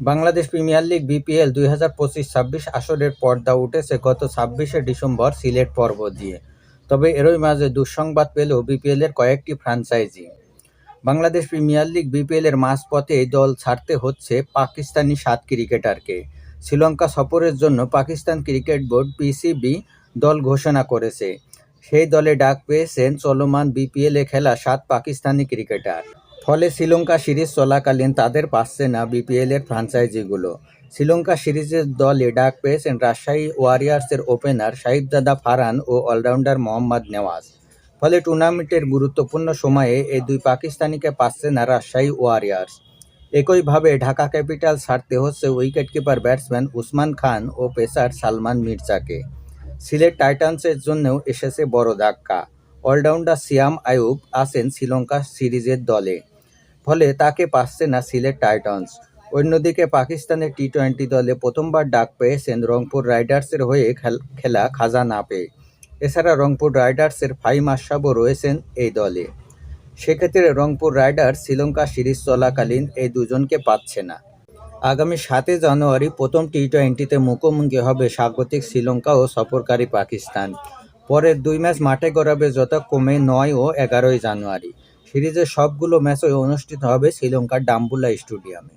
Bangladesh premier league BPL 2025-26 আসরের পর্দা উঠেছে গত 26শে ডিসেম্বর সিলেট পর্ব দিয়ে। তবে এরই মাঝে দুঃসংবাদ পেল বিপিএলের কয়েকটি ফ্র্যাঞ্চাইজি। বাংলাদেশ প্রিমিয়ার লিগ বিপিএলের মাঝপথেই দল ছাড়তে হচ্ছে পাকিস্তানি 7 ক্রিকেটারকে। শ্রীলঙ্কা সফরের জন্য পাকিস্তান ক্রিকেট বোর্ড পিসিবি দল ঘোষণা করেছে। সেই দলে ডাক পেয়েছেন চলমান বিপিএলে খেলা 7 পাকিস্তানি ক্রিকেটার। ফলে শ্রীলঙ্কা সিরিজ চলাকালীন তাদের পাচ্ছে না বিপিএলের ফ্র্যাঞ্চাইজিগুলো। শ্রীলঙ্কা সিরিজের দলে ডাক পেয়েছেন রাজশাহী ওয়ারিয়র্সের ওপেনার সাহিবজাদা ফারহান ও অলরাউন্ডার মোহাম্মদ নেওয়াজ। ফলে টুর্নামেন্টের গুরুত্বপূর্ণ সময়ে এই দুই পাকিস্তানিকে পাচ্ছে না রাজশাহী ওয়ারিয়র্স। একইভাবে ঢাকা ক্যাপিটাল ছাড়তে হচ্ছে উইকেটকিপার ব্যাটসম্যান উসমান খান ও পেসার সালমান মির্জাকে। সিলেট টাইটান্সের জন্যও এসেছে বড় ধাক্কা। অলরাউন্ডার সিয়াম আইয়ুব আছেন শ্রীলঙ্কা সিরিজের দলে, ফলে তাকে পাচ্ছে না সিলেট টাইটান্স। অন্যদিকে পাকিস্তানের টি-20 দলে প্রথমবার ডাক পেয়েছেন রংপুর রাইডার্সের হয়ে খেলা খাজা নাপে। এছাড়া রংপুর রাইডার্সের ফাহিম আশরাফও রয়েছেন এই দলে। সেক্ষেত্রে রংপুর রাইডার্স শ্রীলঙ্কা সিরিজ চলাকালীন এই দুজনকে পাচ্ছে না। আগামী 7 জানুয়ারি প্রথম টি-20তে মুখোমুখি হবে স্বাগতিক শ্রীলঙ্কা ও সফরকারী পাকিস্তান। পরের 2 ম্যাচ মাঠে গড়াবে যথাক্রমে 9 ও 11 জানুয়ারি। সিরিজের সবগুলো ম্যাচই অনুষ্ঠিত হবে শ্রীলঙ্কার ডাম্বুলা স্টেডিয়ামে।